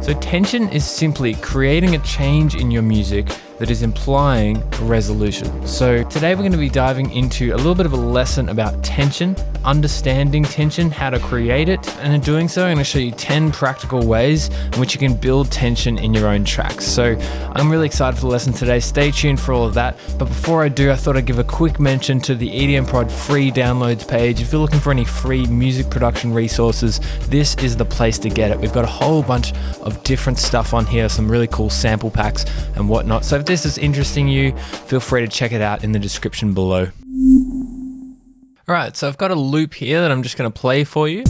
So tension is simply creating a change in your music that is implying resolution. So today we're going to be diving into a little bit of a lesson about tension, understanding tension, how to create it, and in doing so I'm going to show you 10 practical ways in which you can build tension in your own tracks. So I'm really excited for the lesson today. Stay tuned for all of that. But before I do, I thought I'd give a quick mention to the EDMProd free downloads page. If you're looking for any free music production resources, this is the place to get it. We've got a whole bunch of different stuff on here, some really cool sample packs and whatnot. So if this is interesting you, feel free to check it out in the description below. All right, so I've got a loop here that I'm just going to play for you.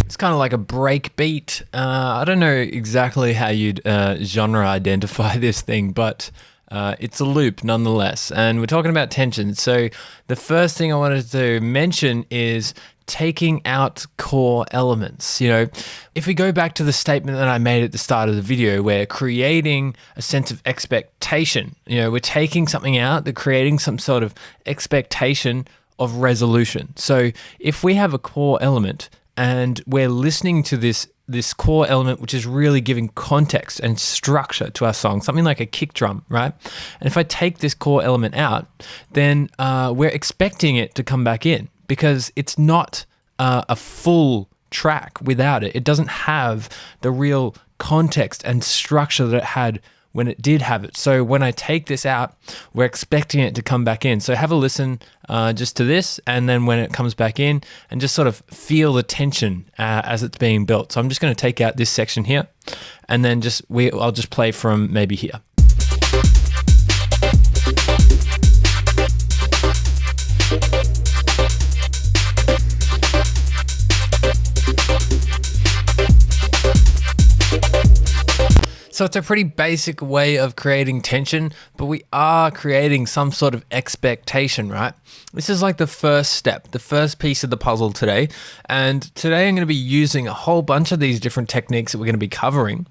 It's kind of like a break beat. I don't know exactly how you'd genre identify this thing, but it's a loop nonetheless. And we're talking about tension. So the first thing I wanted to mention is taking out core elements. You know, if we go back to the statement that I made at the start of the video, where creating a sense of expectation, you know, we're taking something out, they're creating some sort of expectation of resolution. So if we have a core element and we're listening to this core element, which is really giving context and structure to our song, something like a kick drum, right? And if I take this core element out, then we're expecting it to come back in, because it's not a full track without it. It doesn't have the real context and structure that it had when it did have it. So when I take this out, we're expecting it to come back in. So have a listen just to this, and then when it comes back in, and just sort of feel the tension as it's being built. So I'm just going to take out this section here, and then I'll just play from maybe here. So it's a pretty basic way of creating tension, but we are creating some sort of expectation, right? This is like the first step, the first piece of the puzzle today. And today I'm going to be using a whole bunch of these different techniques that we're going to be covering.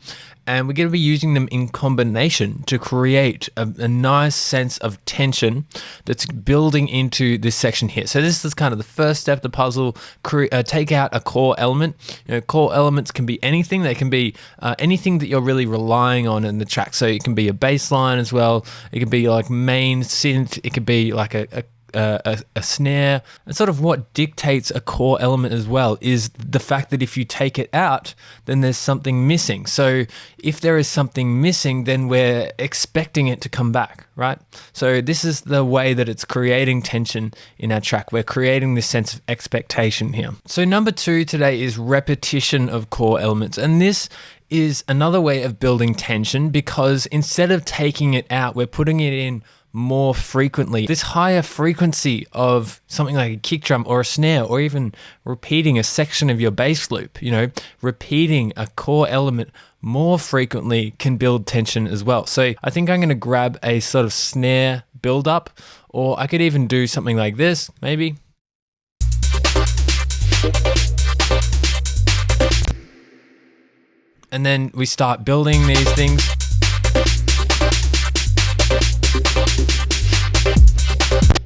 And we're going to be using them in combination to create a nice sense of tension that's building into this section here. So this is kind of the first step of the puzzle. Take out a core element. You know, core elements can be anything. They can be anything that you're really relying on in the track. So it can be a bass line as well. It can be like main synth. It could be like a snare. And sort of what dictates a core element as well is the fact that if you take it out, then there's something missing. So if there is something missing, then we're expecting it to come back, right? So this is the way that it's creating tension in our track. We're creating this sense of expectation here. So number 2 today is repetition of core elements. And this is another way of building tension, because instead of taking it out, we're putting it in more frequently. This higher frequency of something like a kick drum or a snare, or even repeating a section of your bass loop, you know, repeating a core element more frequently can build tension as well. So I think I'm going to grab a sort of snare build up, or I could even do something like this, maybe. And then we start building these things.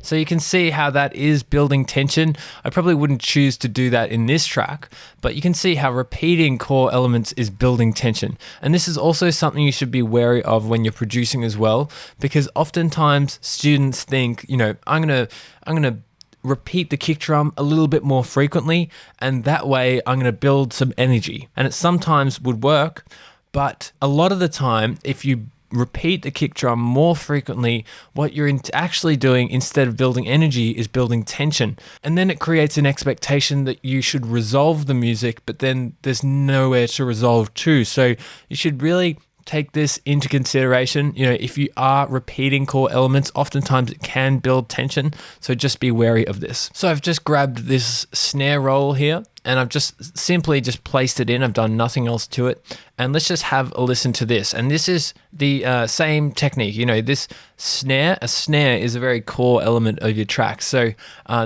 So you can see how that is building tension. I probably wouldn't choose to do that in this track, but you can see how repeating core elements is building tension. And this is also something you should be wary of when you're producing as well, because oftentimes students think, you know, I'm gonna repeat the kick drum a little bit more frequently, and that way I'm gonna build some energy. And it sometimes would work, but a lot of the time, if you repeat the kick drum more frequently, what you're actually doing instead of building energy is building tension. And then it creates an expectation that you should resolve the music, but then there's nowhere to resolve to. So you should really take this into consideration. You know, if you are repeating core elements, oftentimes it can build tension. So just be wary of this. So I've just grabbed this snare roll here, and I've just simply placed it in. I've done nothing else to it. And let's just have a listen to this. And this is the same technique. You know, this snare, a snare is a very core element of your track. So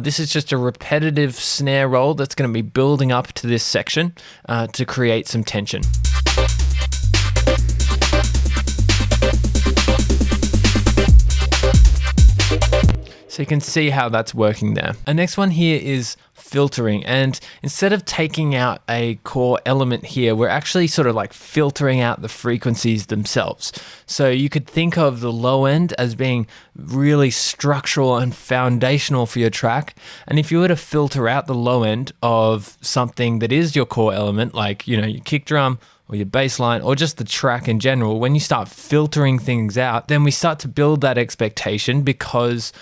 this is just a repetitive snare roll that's going to be building up to this section to create some tension. So you can see how that's working there. Our next one here is filtering. And instead of taking out a core element here, we're actually sort of like filtering out the frequencies themselves. So you could think of the low end as being really structural and foundational for your track. And if you were to filter out the low end of something that is your core element, like, you know, your kick drum or your bass line or just the track in general, when you start filtering things out, then we start to build that expectation because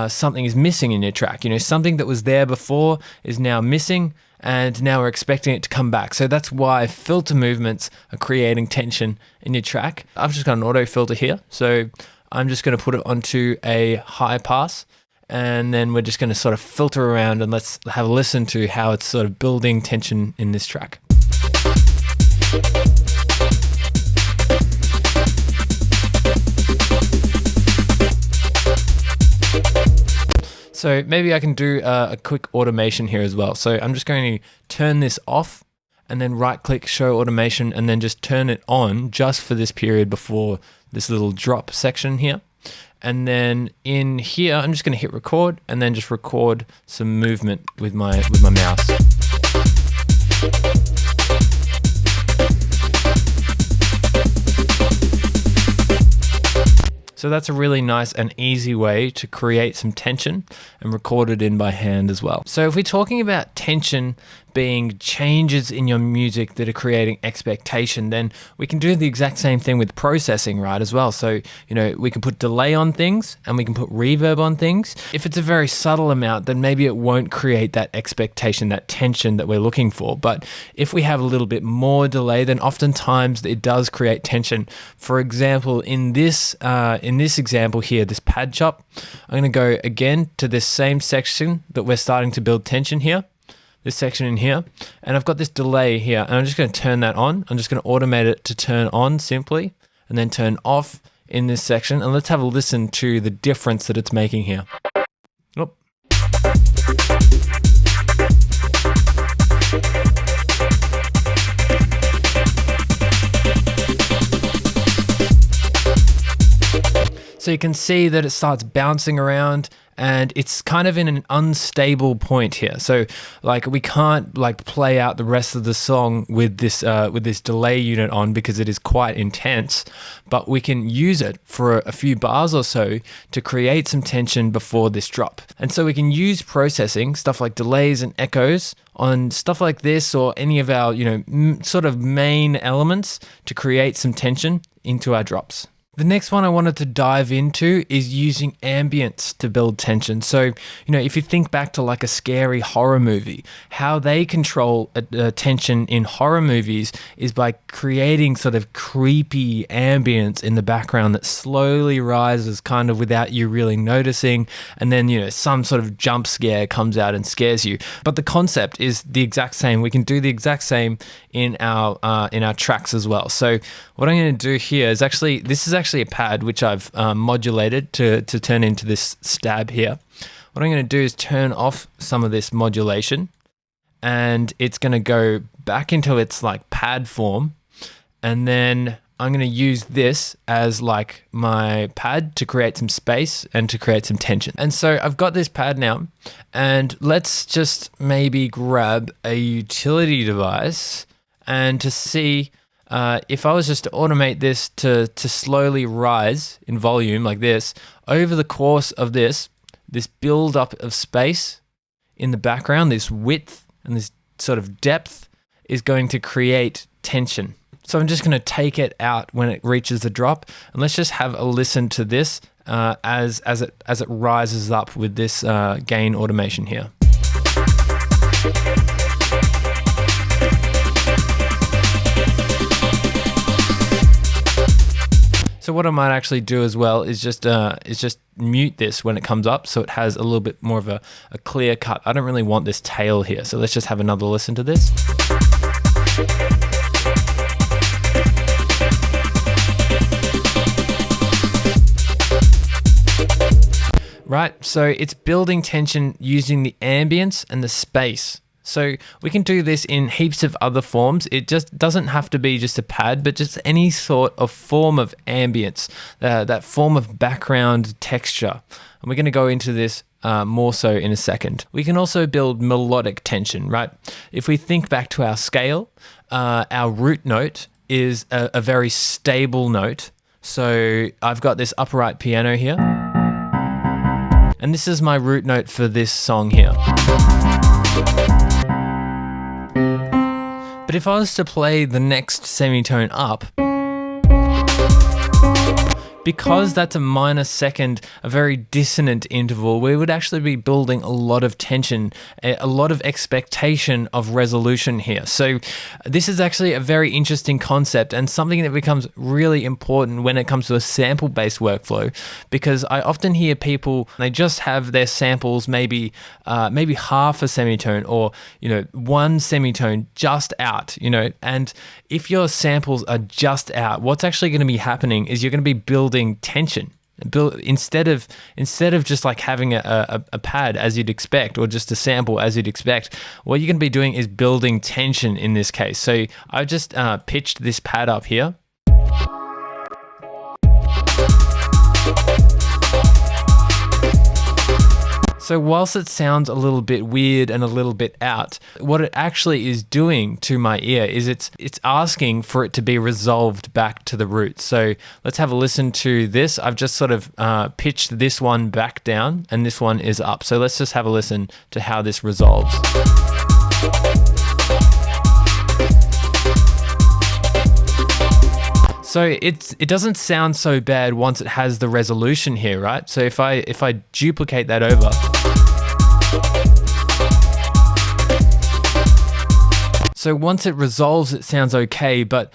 something is missing in your track. You know, something that was there before is now missing, and now we're expecting it to come back. So that's why filter movements are creating tension in your track. I've just got an auto filter here, so I'm just going to put it onto a high pass, and then we're just going to sort of filter around, and let's have a listen to how it's sort of building tension in this track. So maybe I can do a quick automation here as well. So I'm just going to turn this off and then right click show automation and then just turn it on just for this period before this little drop section here. And then in here, I'm just going to hit record and then just record some movement with my mouse. So that's a really nice and easy way to create some tension and record it in by hand as well. So if we're talking about tension being changes in your music that are creating expectation, then we can do the exact same thing with processing, right, as well. So, you know, we can put delay on things and we can put reverb on things. If it's a very subtle amount, then maybe it won't create that expectation, that tension that we're looking for. But if we have a little bit more delay, then oftentimes it does create tension. For example, in this example here, this pad chop, I'm going to go again to this same section that we're starting to build tension here. This section in here, and I've got this delay here, and I'm just going to turn that on. I'm just going to automate it to turn on simply, and then turn off in this section, and let's have a listen to the difference that it's making here. Oh. So you can see that it starts bouncing around and it's kind of in an unstable point here. So like we can't like play out the rest of the song with this delay unit on because it is quite intense, but we can use it for a few bars or so to create some tension before this drop. And so we can use processing, stuff like delays and echoes on stuff like this or any of our, you know, sort of main elements to create some tension into our drops. The next one I wanted to dive into is using ambience to build tension. So, you know, if you think back to like a scary horror movie, how they control tension in horror movies is by creating sort of creepy ambience in the background that slowly rises kind of without you really noticing. And then, you know, some sort of jump scare comes out and scares you. But the concept is the exact same. We can do the exact same in our tracks as well. So what I'm going to do here is this is actually a pad which I've modulated to turn into this stab here. What I'm going to do is turn off some of this modulation, and it's going to go back into its like pad form, and then I'm going to use this as like my pad to create some space and to create some tension. And so I've got this pad now, and let's just maybe grab a utility device and to see if I was just to automate this to slowly rise in volume like this, over the course of this build up of space in the background, this width and this sort of depth is going to create tension. So I'm just going to take it out when it reaches the drop, and let's just have a listen to this as it rises up with this gain automation here. So what I might actually do as well is just mute this when it comes up so it has a little bit more of a clear cut. I don't really want this tail here, so let's just have another listen to this. Right, so it's building tension using the ambience and the space So we can do this in heaps of other forms. It just doesn't have to be just a pad, but just any sort of form of ambience, that form of background texture. And we're going to go into this more so in a second. We can also build melodic tension, right? If we think back to our scale, our root note is a very stable note. So I've got this upright piano here, and this is my root note for this song here. But if I was to play the next semitone up, because that's a minor second, a very dissonant interval, we would actually be building a lot of tension, a lot of expectation of resolution here. So this is actually a very interesting concept and something that becomes really important when it comes to a sample-based workflow, because I often hear people, they just have their samples maybe half a semitone or, one semitone just out, and if your samples are just out, what's actually going to be happening is you're going to be building tension. Instead of just like having a pad as you'd expect, or just a sample as you'd expect, what you're going to be doing is building tension in this case. So I've just pitched this pad up here. So whilst it sounds a little bit weird and a little bit out, what it actually is doing to my ear is it's asking for it to be resolved back to the root. So let's have a listen to this. I've just sort of pitched this one back down and this one is up. So let's just have a listen to how this resolves. So it doesn't sound so bad once it has the resolution here, right? So if I duplicate that over, so once it resolves, it sounds okay, but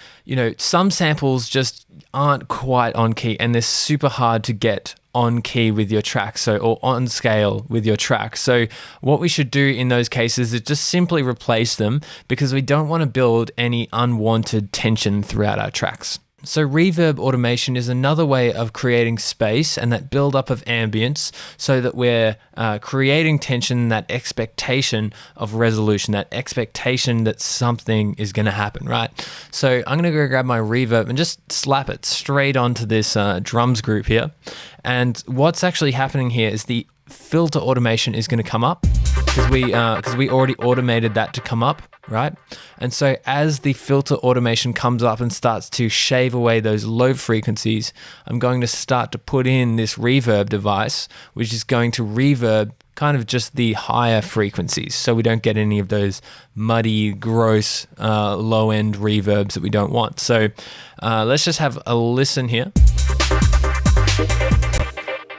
some samples just aren't quite on key and they're super hard to get on key with your track, or on scale with your track. So what we should do in those cases is just simply replace them, because we don't want to build any unwanted tension throughout our tracks. So reverb automation is another way of creating space and that build up of ambience, so that we're creating tension, that expectation of resolution, that expectation that something is going to happen, right? So I'm going to go grab my reverb and just slap it straight onto this drums group here. And what's actually happening here is the filter automation is going to come up, because we already automated that to come up, right? And so as the filter automation comes up and starts to shave away those low frequencies, I'm going to start to put in this reverb device, which is going to reverb kind of just the higher frequencies, so we don't get any of those muddy, gross, low-end reverbs that we don't want. So let's just have a listen here.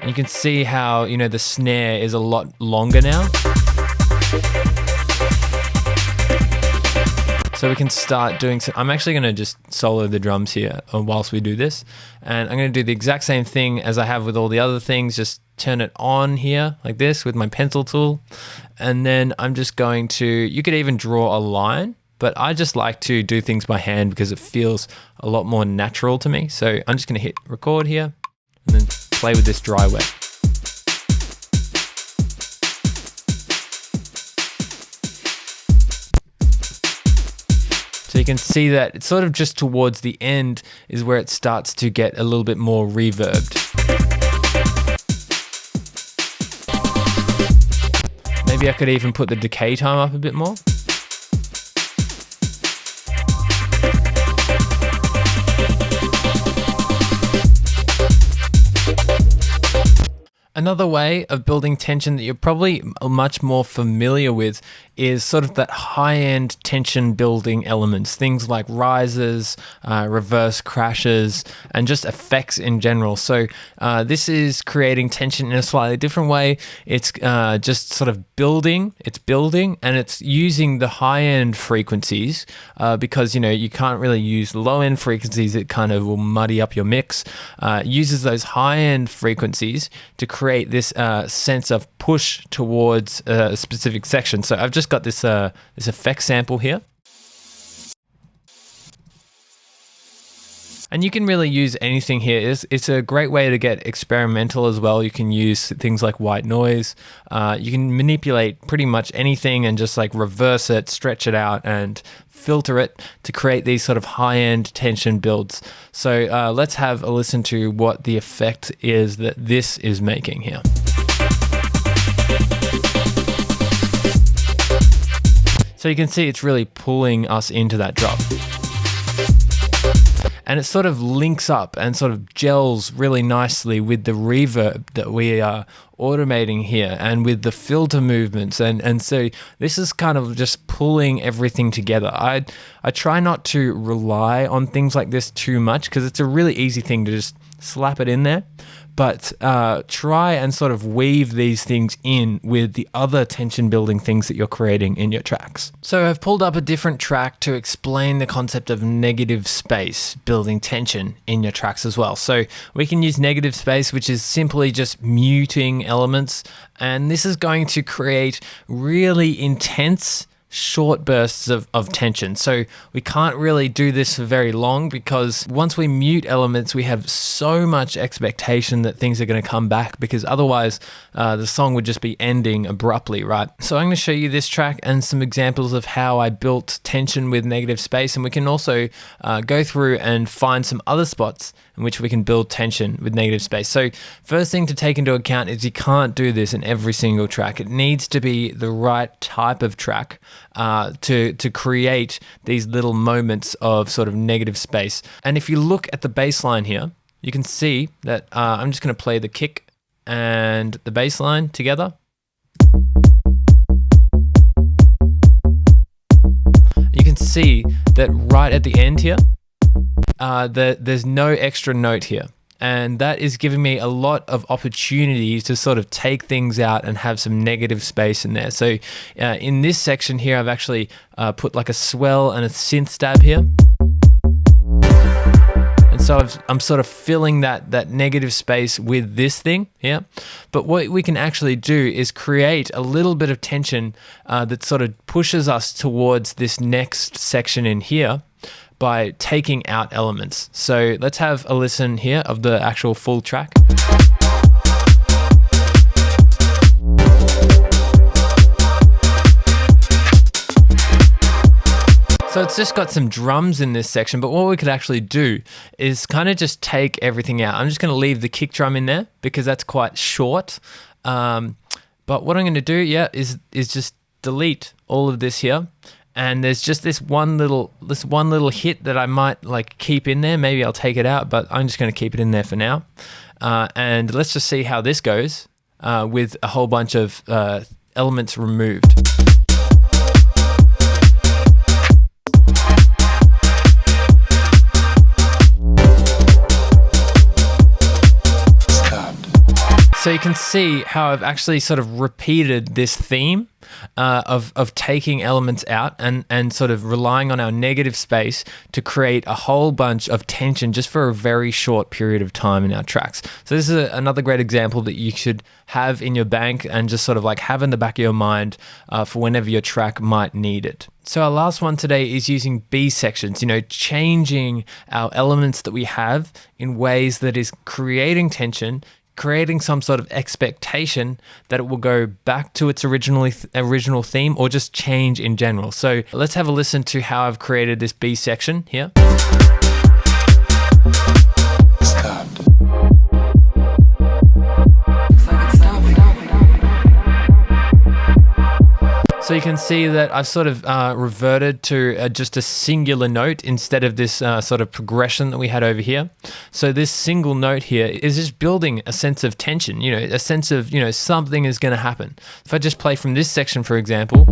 And you can see how, the snare is a lot longer now. So we can start doing some, I'm actually going to just solo the drums here whilst we do this. And I'm going to do the exact same thing as I have with all the other things, just turn it on here like this with my pencil tool. And then I'm just going to, you could even draw a line, but I just like to do things by hand because it feels a lot more natural to me. So I'm just going to hit record here and then play with this dry wet. So you can see that it's sort of just towards the end is where it starts to get a little bit more reverbed. Maybe I could even put the decay time up a bit more. Another way of building tension that you're probably much more familiar with is sort of that high-end tension building elements, things like risers, reverse crashes, and just effects in general. So this is creating tension in a slightly different way. It's just sort of building, and it's using the high-end frequencies because, you can't really use low-end frequencies. It kind of will muddy up your mix. Uses those high-end frequencies to create this sense of push towards a specific section. So I've just got this effect sample here. And you can really use anything here. It's a great way to get experimental as well. You can use things like white noise. You can manipulate pretty much anything and just like reverse it, stretch it out, and filter it to create these sort of high-end tension builds. So let's have a listen to what the effect is that this is making here. So you can see it's really pulling us into that drop. And it sort of links up and sort of gels really nicely with the reverb that we are automating here and with the filter movements. And so this is kind of just pulling everything together. I try not to rely on things like this too much because it's a really easy thing to just slap it in there. But try and sort of weave these things in with the other tension building things that you're creating in your tracks. So I've pulled up a different track to explain the concept of negative space building tension in your tracks as well. So we can use negative space, which is simply just muting elements. And this is going to create really intense short bursts of tension. So we can't really do this for very long because once we mute elements, we have so much expectation that things are going to come back because otherwise the song would just be ending abruptly, right? So I'm going to show you this track and some examples of how I built tension with negative space, and we can also go through and find some other spots in which we can build tension with negative space. So first thing to take into account is you can't do this in every single track. It needs to be the right type of track to create these little moments of sort of negative space. And if you look at the bass line here, you can see that I'm just going to play the kick and the bass line together. You can see that right at the end here, there's no extra note here. And that is giving me a lot of opportunity to sort of take things out and have some negative space in there. So in this section here, I've actually put like a swell and a synth stab here. And so I'm sort of filling that negative space with this thing here. But what we can actually do is create a little bit of tension that sort of pushes us towards this next section in here by taking out elements. So let's have a listen here of the actual full track. So it's just got some drums in this section, but what we could actually do is kind of just take everything out. I'm just going to leave the kick drum in there because that's quite short. But what I'm going to do, is just delete all of this here. And there's just this one little hit that I might like keep in there. Maybe I'll take it out, but I'm just going to keep it in there for now. And let's just see how this goes with a whole bunch of elements removed. So you can see how I've actually sort of repeated this theme of taking elements out and sort of relying on our negative space to create a whole bunch of tension just for a very short period of time in our tracks. So this is another great example that you should have in your bank and just sort of like have in the back of your mind for whenever your track might need it. So our last one today is using B sections, changing our elements that we have in ways that is creating tension, creating some sort of expectation that it will go back to its original theme or just change in general. So let's have a listen to how I've created this B section here. So you can see that I've sort of reverted to just a singular note instead of this sort of progression that we had over here. So this single note here is just building a sense of tension, a sense of, something is going to happen. If I just play from this section, for example.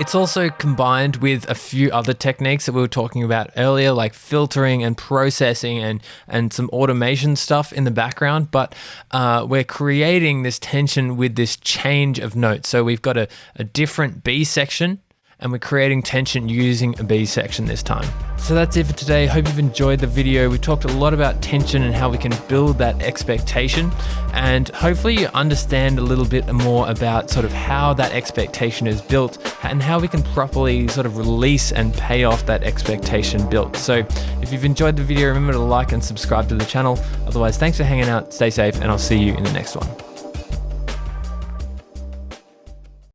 It's also combined with a few other techniques that we were talking about earlier, like filtering and processing and some automation stuff in the background. But we're creating this tension with this change of notes. So we've got a different B section and we're creating tension using a B section this time. So that's it for today. Hope you've enjoyed the video. We talked a lot about tension and how we can build that expectation, and hopefully you understand a little bit more about sort of how that expectation is built and how we can properly sort of release and pay off that expectation built. So if you've enjoyed the video, remember to like and subscribe to the channel. Otherwise, thanks for hanging out, stay safe, and I'll see you in the next one.